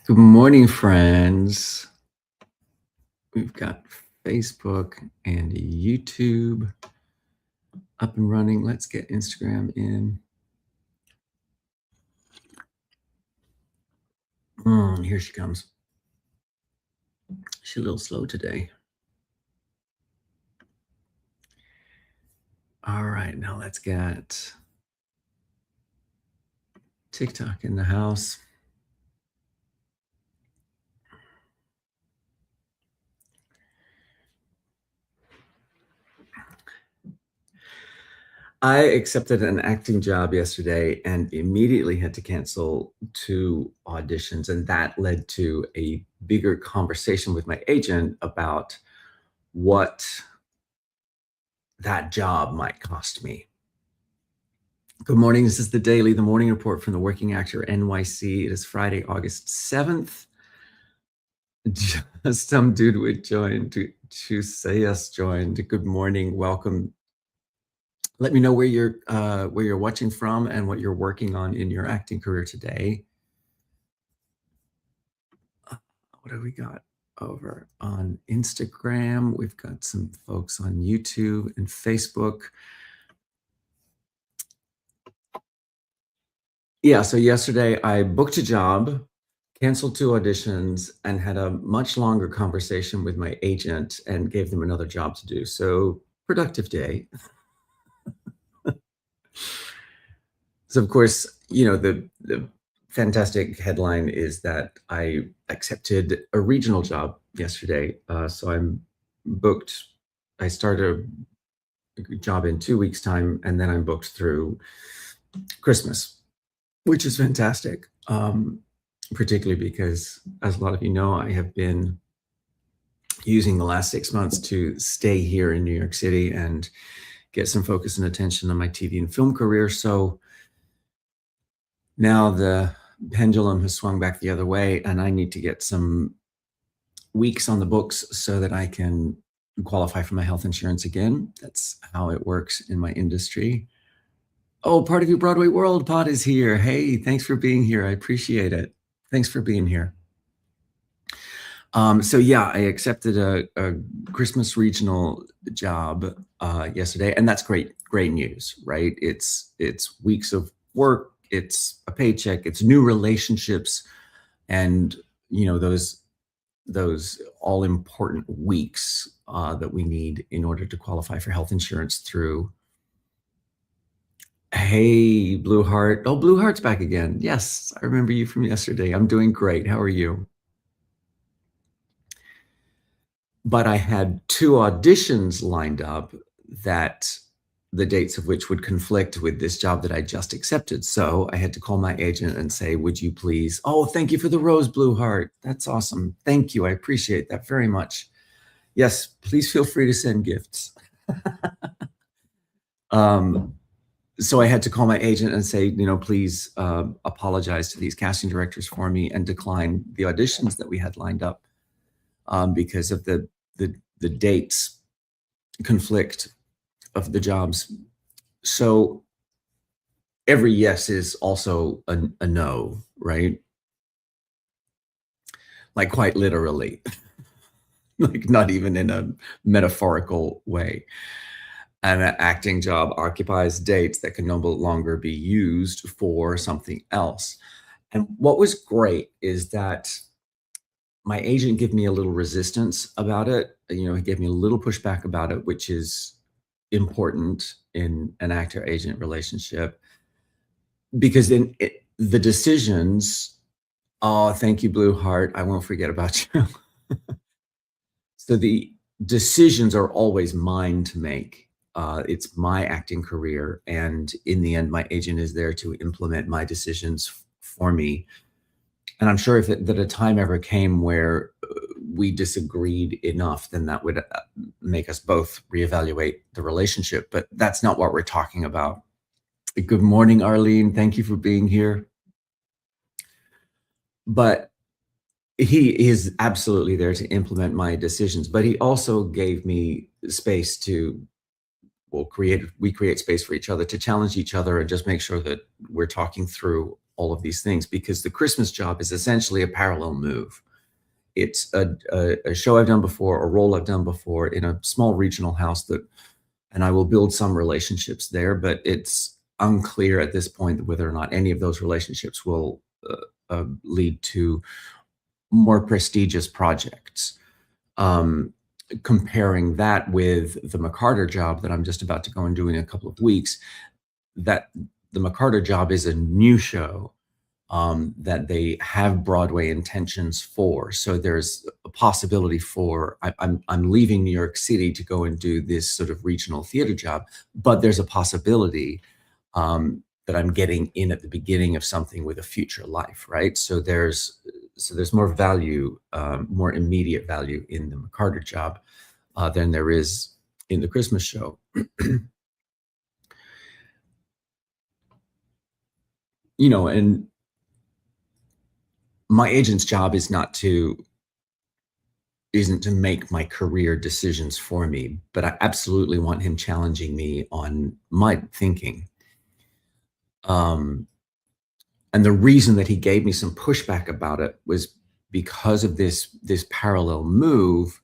Good morning, friends. We've got Facebook and YouTube up and running. Let's get Instagram in. Here she comes. She's a little slow today. All right, now let's get TikTok in the house. I accepted an acting job yesterday and immediately had to cancel 2 auditions. And that led to a bigger conversation with my agent about what that job might cost me. Good morning. This is the Daily, the morning report from the Working Actor NYC. It is Friday, August 7th. Just some dude would join to say us joined. Good morning. Welcome. Let me know where you're watching from and what you're working on in your acting career today. What have we got over on Instagram? We've got some folks on YouTube and Facebook. Yeah, so yesterday I booked a job, canceled 2 auditions, and had a much longer conversation with my agent and gave them another job to do. So productive day. So of course, the fantastic headline is that I accepted a regional job yesterday. So I'm booked. I start a job in 2 weeks' time, and then I'm booked through Christmas, which is fantastic. Particularly because, as a lot of you know, I have been using the last 6 months to stay here in New York City and get some focus and attention on my TV and film career. So now the pendulum has swung back the other way, and I need to get some weeks on the books so that I can qualify for my health insurance again. That's how it works in my industry. Oh, part of your Broadway world pod is here. Hey, thanks for being here. I appreciate it. Thanks for being here. So yeah, I accepted a Christmas regional job yesterday, and that's great news, right? It's weeks of work, it's a paycheck, it's new relationships, and those all important weeks that we need in order to qualify for health insurance through. Hey, Blue Heart. Oh, Blue Heart's back again. Yes, I remember you from yesterday. I'm doing great. How are you? But I had 2 auditions lined up that the dates of which would conflict with this job that I just accepted. So I had to call my agent and say, would you please? Oh, thank you for the rose, Blue Heart. That's awesome. Thank you. I appreciate that very much. Yes, please feel free to send gifts. So I had to call my agent and say, please apologize to these casting directors for me and decline the auditions that we had lined up because of the dates conflict of the jobs. So every yes is also a no, right? Like quite literally, like not even in a metaphorical way. An acting job occupies dates that can no longer be used for something else. And what was great is that my agent gave me a little resistance about it. He gave me a little pushback about it, which is important in an actor-agent relationship. Because then the decisions, oh, thank you, Blue Heart, I won't forget about you. So the decisions are always mine to make. It's my acting career, and in the end, my agent is there to implement my decisions for me. And I'm sure that a time ever came where we disagreed enough, then that would make us both reevaluate the relationship. But that's not what we're talking about. Good morning, Arlene. Thank you for being here. But he is absolutely there to implement my decisions. But he also gave me space to we create space for each other to challenge each other and just make sure that we're talking through all of these things, because the Christmas job is essentially a parallel move. It's a show I've done before, a role I've done before in a small regional house that, and I will build some relationships there, but it's unclear at this point whether or not any of those relationships will lead to more prestigious projects. Um, Comparing that with the McCarter job that I'm just about to go and do in a couple of weeks, that the McCarter job is a new show that they have Broadway intentions for. So there's a possibility for I'm leaving New York City to go and do this sort of regional theater job, but there's a possibility that I'm getting in at the beginning of something with a future life, right? So there's more value, more immediate value in the McCarter job than there is in the Christmas show. And my agent's job isn't to make my career decisions for me, but I absolutely want him challenging me on my thinking. Um, and the reason that he gave me some pushback about it was because of this parallel move.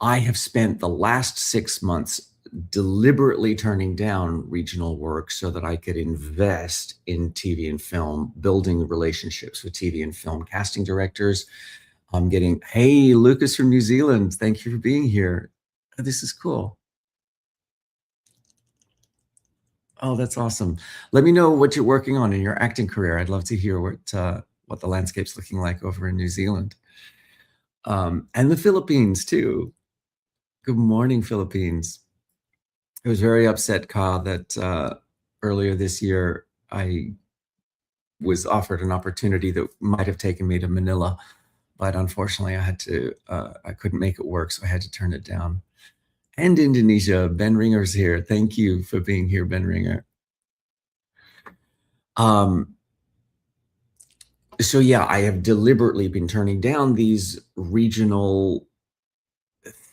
I have spent the last 6 months deliberately turning down regional work so that I could invest in TV and film, building relationships with TV and film casting directors. I'm getting, hey, Lucas from New Zealand, thank you for being here. Oh, this is cool. Oh, that's awesome. Let me know what you're working on in your acting career. I'd love to hear what the landscape's looking like over in New Zealand, and the Philippines too. Good morning, Philippines. I was very upset, Ka, that earlier this year I was offered an opportunity that might have taken me to Manila, but unfortunately I couldn't make it work, so I had to turn it down. And Indonesia, Ben Ringer's here. Thank you for being here, Ben Ringer. Um, so yeah, I have deliberately been turning down these regional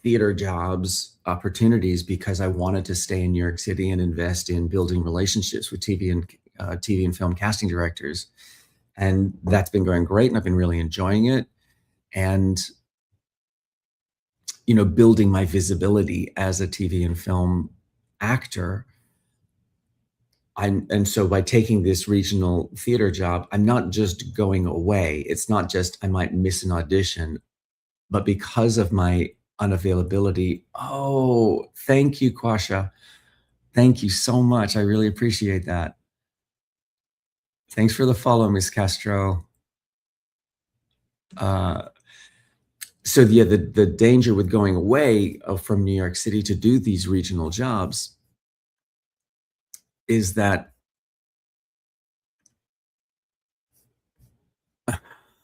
theater jobs opportunities because I wanted to stay in New York City and invest in building relationships with TV and film casting directors. And that's been going great, and I've been really enjoying it. And building my visibility as a TV and film actor. And so by taking this regional theater job, I'm not just going away. It's not just I might miss an audition, but because of my unavailability. Oh, thank you, Kwasha. Thank you so much. I really appreciate that. Thanks for the follow, Miss Castro. So yeah, the danger with going away from New York City to do these regional jobs is that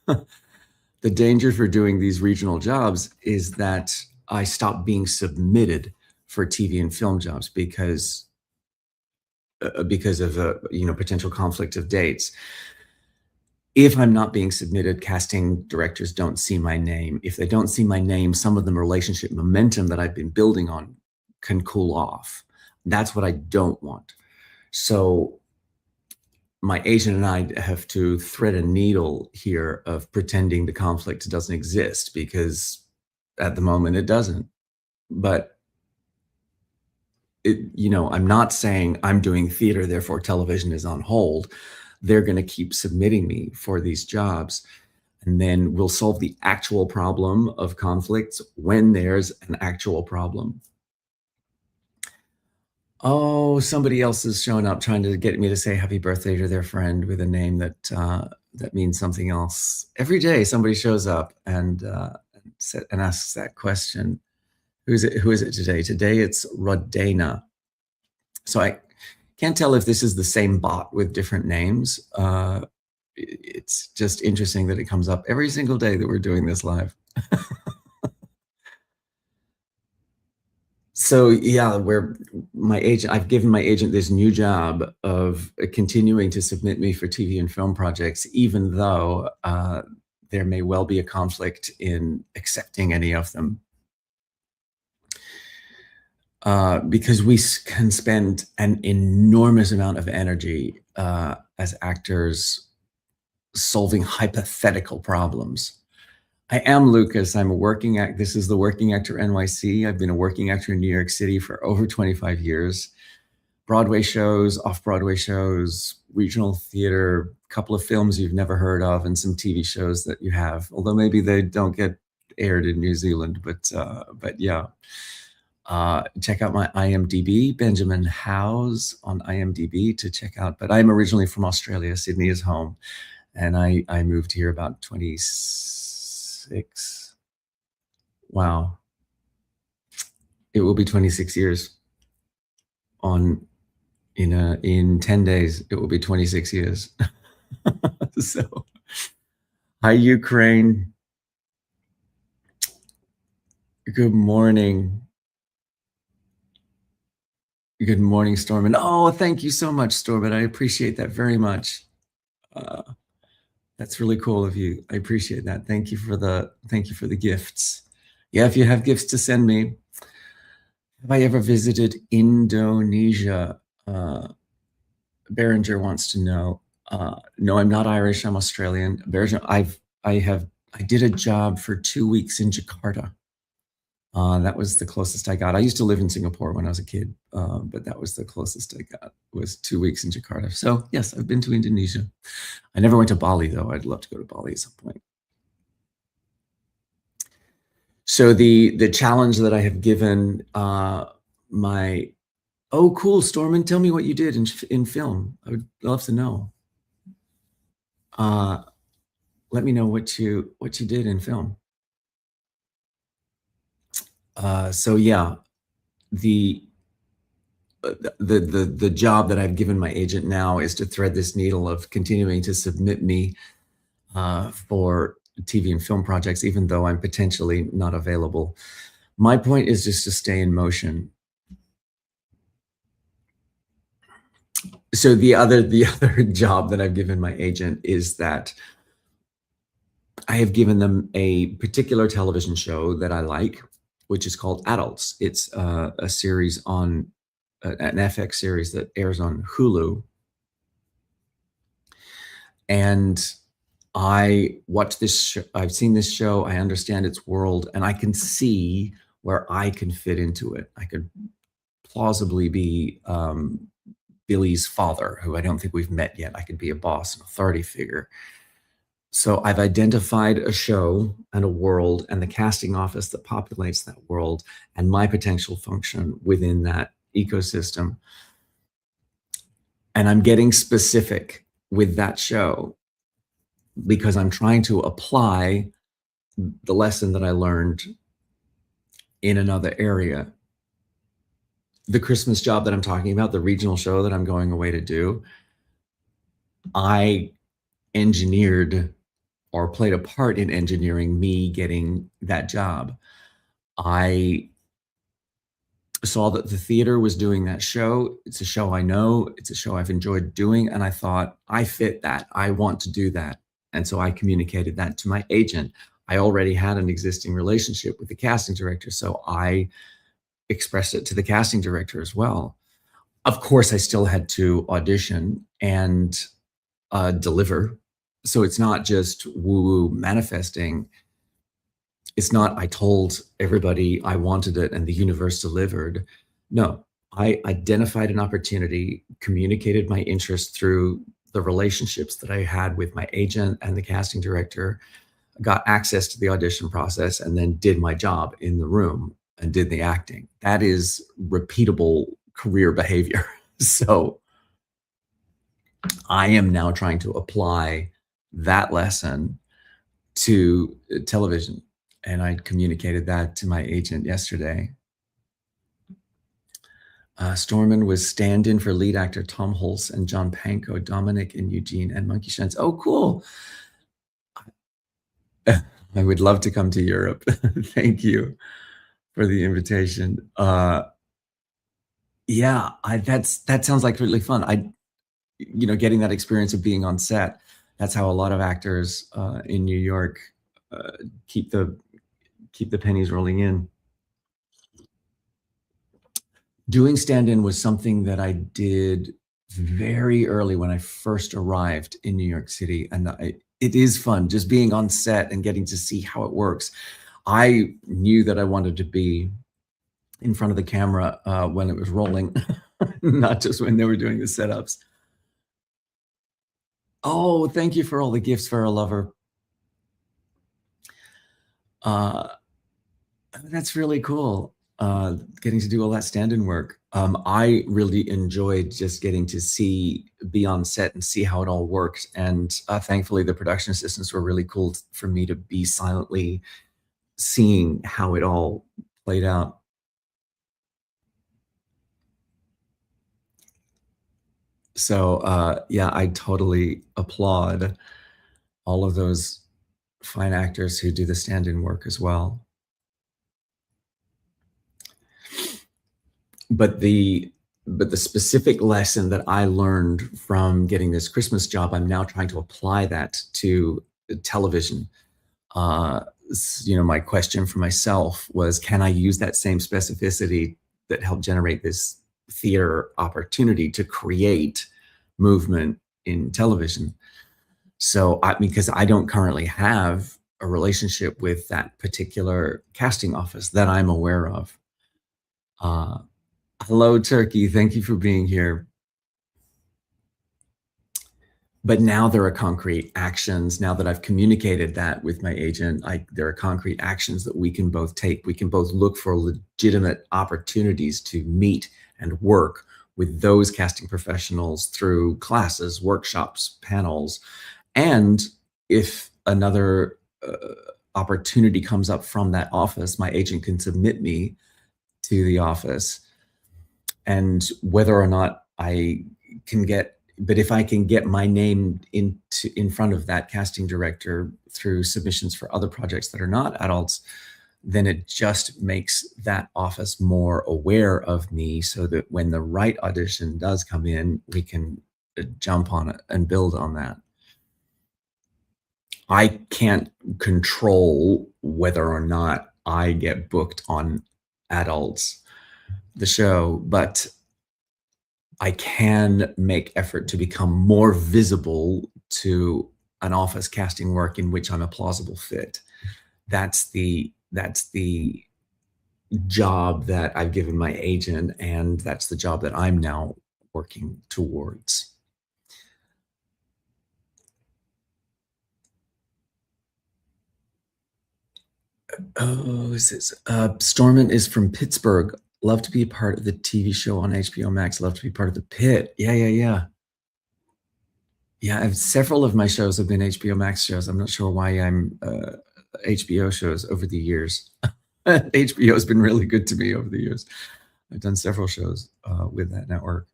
the danger for doing these regional jobs is that I stop being submitted for TV and film jobs because of a potential conflict of dates. If I'm not being submitted, casting directors don't see my name. If they don't see my name, some of the relationship momentum that I've been building on can cool off. That's what I don't want. So my agent and I have to thread a needle here of pretending the conflict doesn't exist, because at the moment it doesn't. But I'm not saying I'm doing theater, therefore television is on hold. They're going to keep submitting me for these jobs, and then we'll solve the actual problem of conflicts when there's an actual problem. Oh, somebody else is showing up trying to get me to say happy birthday to their friend with a name that means something else. Every day somebody shows up and asks that question. Who is it today? Today it's Rodana. So I can't tell if this is the same bot with different names. It's just interesting that it comes up every single day that we're doing this live. So yeah, I've given my agent this new job of continuing to submit me for TV and film projects, even though there may well be a conflict in accepting any of them. Because we can spend an enormous amount of energy as actors solving hypothetical problems. I am Lucas. I'm a working act. This is the Working Actor NYC. I've been a working actor in New York City for over 25 years. Broadway shows, off-Broadway shows, regional theater, a couple of films you've never heard of, and some TV shows that you have. Although maybe they don't get aired in New Zealand, but yeah. Check out my IMDb, Benjamin Howes on IMDb to check out. But I'm originally from Australia. Sydney is home, and I moved here about 26. Wow, it will be 26 years on in 10 days. It will be 26 years. So, hi Ukraine. Good morning. Good morning, Stormin. Oh, thank you so much, Stormin. I appreciate that very much. Uh, that's really cool of you. I appreciate that. Thank you for the gifts. Yeah, if you have gifts to send me. Have I ever visited Indonesia? Berenger wants to know. No, I'm not Irish. I'm Australian. Berenger, I did a job for 2 weeks in Jakarta. That was the closest I got. I used to live in Singapore when I was a kid, but that was the closest I got, was 2 weeks in Jakarta. So yes, I've been to Indonesia. I never went to Bali though. I'd love to go to Bali at some point. So the challenge that I have given my, oh cool, Stormin, tell me what you did in film. I would love to know. Let me know what you did in film. So yeah, the job that I've given my agent now is to thread this needle of continuing to submit me for TV and film projects, even though I'm potentially not available. My point is just to stay in motion. So the other job that I've given my agent is that I have given them a particular television show that I like, which is called Adults. It's a series on an FX series that airs on Hulu. And I watch this I've seen this show, I understand its world, and I can see where I can fit into it. I could plausibly be Billy's father, who I don't think we've met yet. I could be a boss, an authority figure. So I've identified a show and a world and the casting office that populates that world and my potential function within that ecosystem. And I'm getting specific with that show because I'm trying to apply the lesson that I learned in another area. The Christmas job that I'm talking about, the regional show that I'm going away to do, I engineered or played a part in engineering me getting that job. I saw that the theater was doing that show. It's a show I know, it's a show I've enjoyed doing, and I thought, I fit that. I want to do that. And so I communicated that to my agent. I already had an existing relationship with the casting director, so I expressed it to the casting director as well. Of course, I still had to audition and deliver. So it's not just woo-woo manifesting. It's not, I told everybody I wanted it and the universe delivered. No, I identified an opportunity, communicated my interest through the relationships that I had with my agent and the casting director, got access to the audition process, and then did my job in the room and did the acting. That is repeatable career behavior. So I am now trying to apply that lesson to television. And I communicated that to my agent yesterday. Stormin was stand-in for lead actor Tom Hulce and John Pankow, Dominic and Eugene, and Monkey Shines. Oh, cool. I would love to come to Europe. Thank you for the invitation. Yeah, that sounds like really fun. Getting that experience of being on set. That's how a lot of actors in New York keep the pennies rolling in. Doing stand-in was something that I did very early when I first arrived in New York City, and it is fun just being on set and getting to see how it works. I knew that I wanted to be in front of the camera when it was rolling, not just when they were doing the setups. Oh, thank you for all the gifts for a lover. Uh, that's really cool. Getting to do all that stand-in work. I really enjoyed just getting to be on set and see how it all worked. And thankfully, the production assistants were really cool for me to be silently seeing how it all played out. So yeah, I totally applaud all of those fine actors who do the stand-in work as well. But the specific lesson that I learned from getting this Christmas job, I'm now trying to apply that to television. My question for myself was, can I use that same specificity that helped generate this theater opportunity to create movement in television? So, because I don't currently have a relationship with that particular casting office that I'm aware of. Uh, Hello, Turkey. Thank you for being here. But now there are concrete actions. Now that I've communicated that with my agent, there are concrete actions that we can both take. We can both look for legitimate opportunities to meet and work with those casting professionals through classes, workshops, panels. And if another opportunity comes up from that office, my agent can submit me to the office. And whether or not I can get, but if I can get my name in front of that casting director through submissions for other projects that are not adults, then it just makes that office more aware of me so that when the right audition does come in, we can jump on it and build on that. I can't control whether or not I get booked on adults, the show, but I can make effort to become more visible to an office casting work in which I'm a plausible fit. That's the job that I've given my agent, and that's the job that I'm now working towards. Oh, is this Stormin is from Pittsburgh. Love to be a part of the TV show on HBO Max. Love to be part of the pit. Yeah, yeah, yeah. Yeah, several of my shows have been HBO Max shows. I'm not sure why I'm HBO shows over the years. HBO has been really good to me over the years. I've done several shows with that network.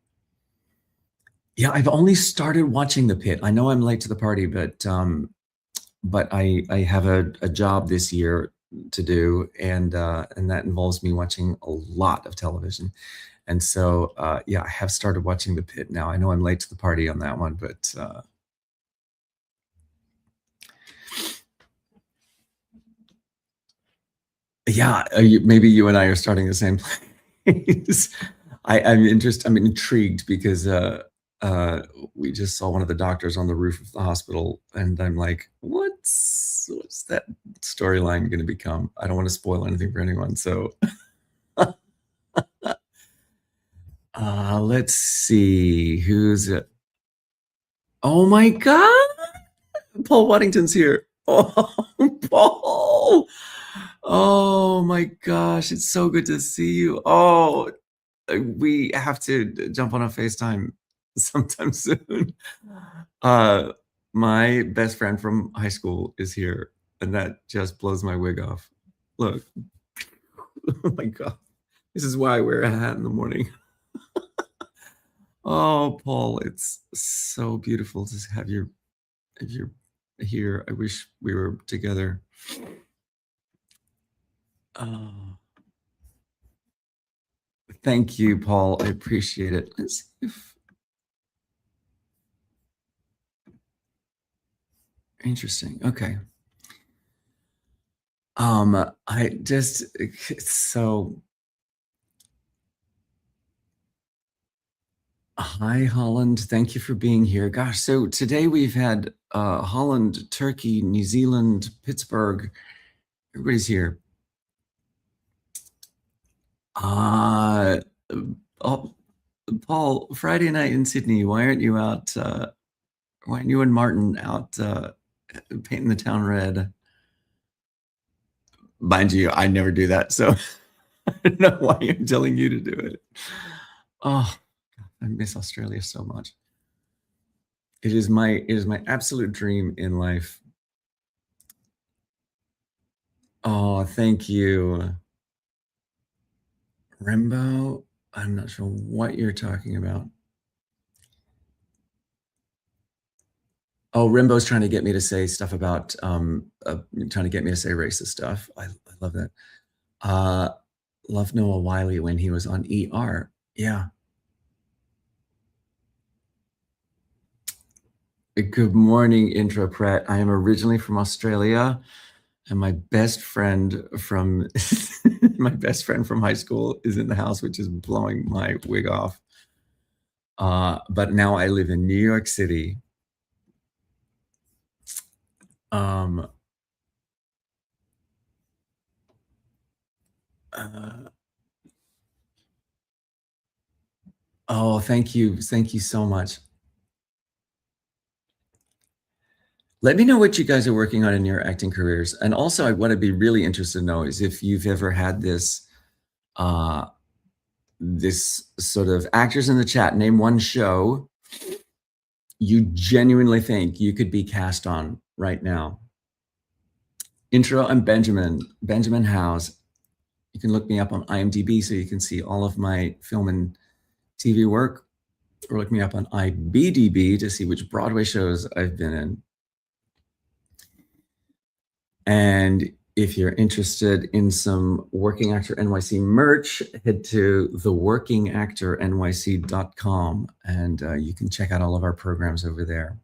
Yeah, I've only started watching The Pit. I know I'm late to the party, but I have a job this year to do, and that involves me watching a lot of television. And so, yeah, I have started watching The Pit now. I know I'm late to the party on that one, but yeah, maybe you and I are starting the same place. I'm intrigued because we just saw one of the doctors on the roof of the hospital, and I'm like, what's that storyline going to become? I don't want to spoil anything for anyone, so let's see who's it. Oh my God, Paul Waddington's here. Oh, Paul. Oh my gosh, it's so good to see you. Oh, we have to jump on a FaceTime sometime soon. Uh, my best friend from high school is here, and that just blows my wig off. Look, oh my God, this is why I wear a hat in the morning. Oh, Paul, it's so beautiful to have you here. I wish we were together. Oh, thank you, Paul. I appreciate it. Let's see if interesting. Okay. I just so Hi, Holland. Thank you for being here. Gosh, so today we've had Holland, Turkey, New Zealand, Pittsburgh. Everybody's here. Uh, oh, Paul, Friday night in Sydney. Why aren't you out? Why aren't you and Martin out painting the town red? Mind you, I never do that, so I don't know why I'm telling you to do it. Oh, I miss Australia so much. It is my absolute dream in life. Oh, thank you. Rimbo? I'm not sure what you're talking about. Oh, Rimbo's trying to get me to say stuff about trying to get me to say racist stuff. I love that. Uh love Noah Wiley when he was on ER. Yeah. Good morning, Intrapret. I am originally from Australia, and my best friend from my best friend from high school is in the house, which is blowing my wig off. But now I live in New York City. Um, uh, oh, thank you. Thank you so much. Let me know what you guys are working on in your acting careers. And also, I want to be really interested to know is if you've ever had uh, this sort of actors in the chat, name one show you genuinely think you could be cast on right now. Intro, I'm Benjamin Howes. You can look me up on IMDb so you can see all of my film and TV work, or look me up on IBDB to see which Broadway shows I've been in. And if you're interested in some Working Actor NYC merch, head to theworkingactornyc.com and you can check out all of our programs over there.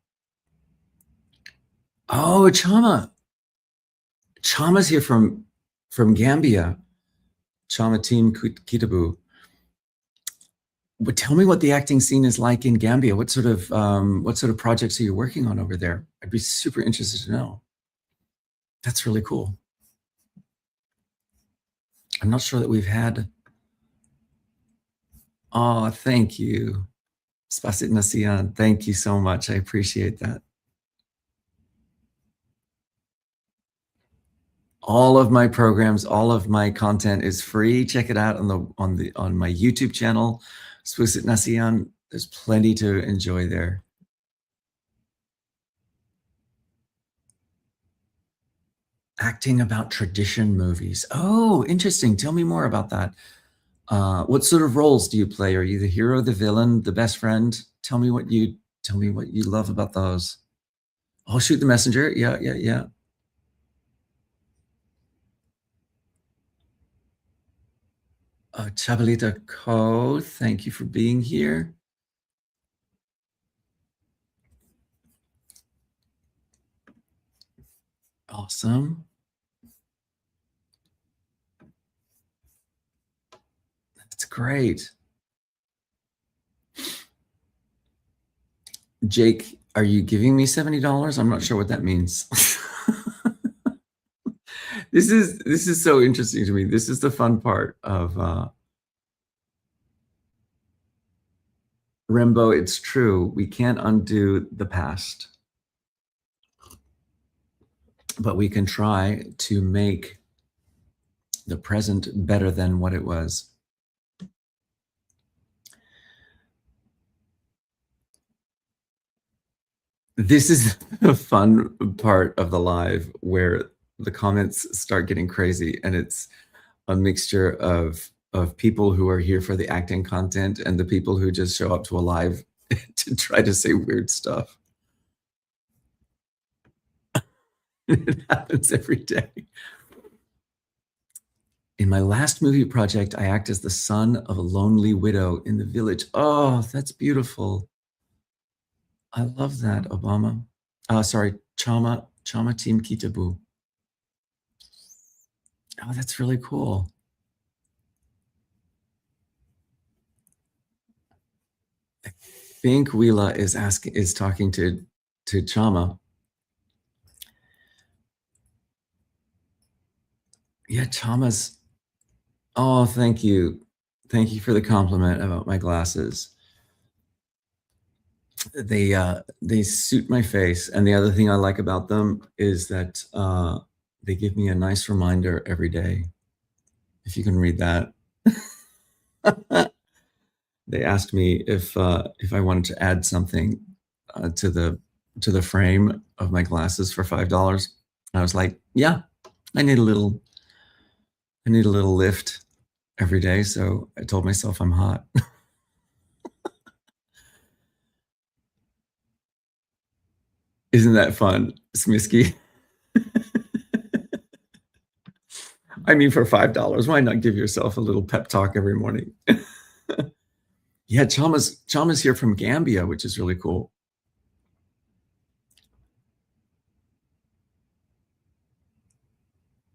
Oh, Chama. Chama's here from Gambia. Chama Team Kitabu. But tell me what the acting scene is like in Gambia. What sort of projects are you working on over there? I'd be super interested to know. That's really cool. I'm not sure that we've had. Oh, thank you. Spasit Nasian. Thank you so much. I appreciate that. All of my programs, all of my content is free. Check it out on my YouTube channel, Spasit Nasian. There's plenty to enjoy there. Acting about tradition movies. Oh, interesting. Tell me more about that. What sort of roles do you play? Are you the hero, the villain, the best friend? Tell me what you love about those. Oh, Shoot the Messenger. Yeah, yeah, yeah. Chabalita Ko, thank you for being here. Awesome. That's great. Jake, are you giving me $70? I'm not sure what that means. This is so interesting to me. This is the fun part of Rembo. It's true. We can't undo the past, but we can try to make the present better than what it was. This is the fun part of the live where the comments start getting crazy, and it's a mixture of people who are here for the acting content and the people who just show up to a live to try to say weird stuff. It happens every day. In my last movie project, I act as the son of a lonely widow in the village. Oh, that's beautiful. I love that, Obama. Sorry, Chama Team Kitabu. Oh, that's really cool. think Wheela is talking to Chama. Yeah, Chama's. Oh, thank you. Thank you for the compliment about my glasses. They suit my face, and the other thing I like about them is that they give me a nice reminder every day. If you can read that. They asked me if I wanted to add something to the frame of my glasses for $5. I was like, yeah, I need a little lift every day. So I told myself I'm hot. Isn't that fun, Smisky? I mean, for $5, why not give yourself a little pep talk every morning? Yeah, Chama's here from Gambia, which is really cool.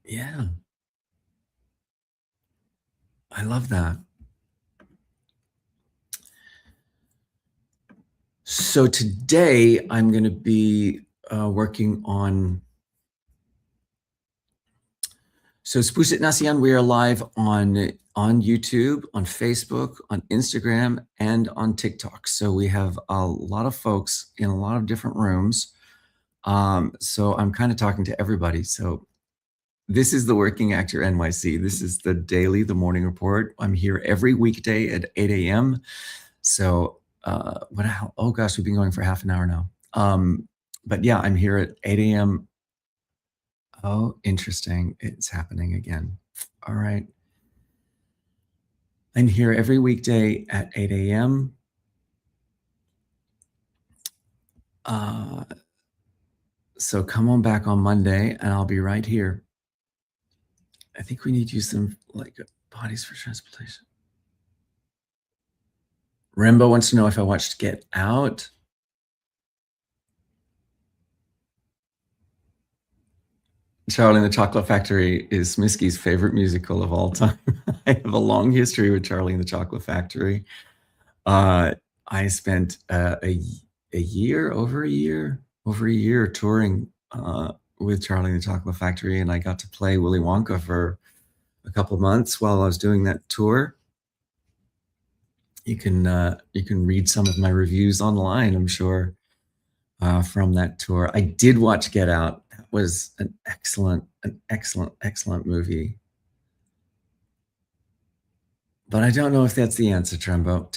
Yeah, I love that. So today I'm going to be working on. So Spusit Nasian, we are live on YouTube, on Facebook, on Instagram, and on TikTok. So we have a lot of folks in a lot of different rooms. So I'm kind of talking to everybody. So this is the Working Actor NYC. This is the daily, the morning report. I'm here every weekday at 8 a.m. So oh gosh, we've been going for half an hour now. But yeah, I'm here at 8 a.m. Oh, interesting. It's happening again. All right. I'm here every weekday at 8 a.m. So come on back on Monday and I'll be right here. I think we need to use them like bodies for transportation. Rembo wants to know if I watched Get Out. Charlie and the Chocolate Factory is Smisky's favorite musical of all time. I have a long history with Charlie and the Chocolate Factory. I spent a year, over a year touring with Charlie and the Chocolate Factory, and I got to play Willy Wonka for a couple of months while I was doing that tour. You can read some of my reviews online, I'm sure, from that tour. I did watch Get Out. That was an excellent movie. But I don't know if that's the answer, Tembo.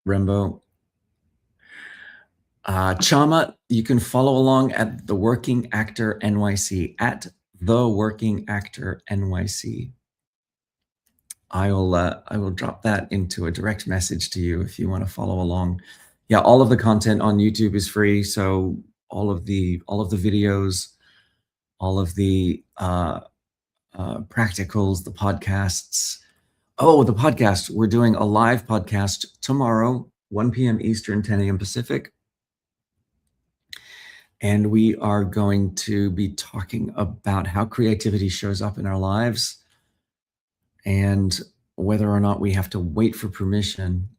Rembo. Chama, you can follow along at the Working Actor NYC, at the Working Actor NYC. I will drop that into a direct message to you if you want to follow along. Yeah, all of the content on YouTube is free, so all of the videos, all of the practicals, the podcasts. Oh, the podcast. We're doing a live podcast tomorrow, 1 p.m. Eastern, 10 a.m. Pacific. And we are going to be talking about how creativity shows up in our lives and whether or not we have to wait for permission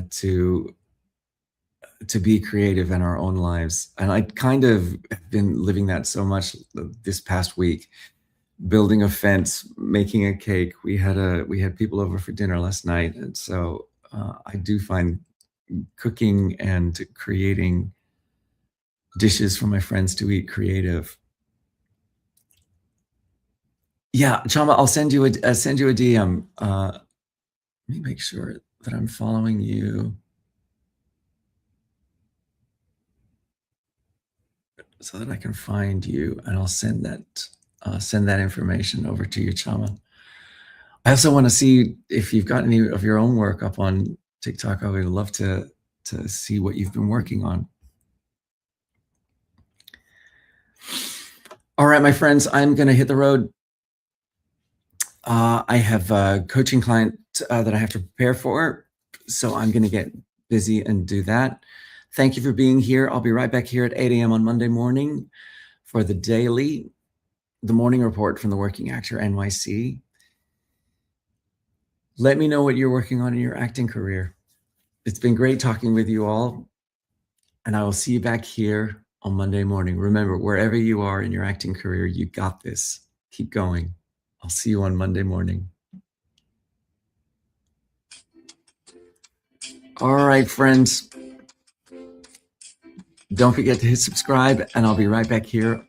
to be creative in our own lives. And I kind of have been living that so much this past week, building a fence, making a cake. We had people over for dinner last night. And so I do find cooking and creating dishes for my friends to eat creative. Yeah, Chama, I'll send you a DM. Let me make sure that I'm following you so that I can find you, and I'll send that information over to you, Chama. I also want to see if you've got any of your own work up on TikTok. I would love to see what you've been working on. All right, my friends, I'm going to hit the road. I have a coaching client that I have to prepare for, so I'm going to get busy and do that. Thank you for being here. I'll be right back here at 8 a.m. on Monday morning for the morning report from the Working Actor NYC. Let me know what you're working on in your acting career. It's been great talking with you all, and I will see you back here on Monday morning. Remember, wherever you are in your acting career, you got this. Keep going. I'll see you on Monday morning. All right, friends. Don't forget to hit subscribe, and I'll be right back here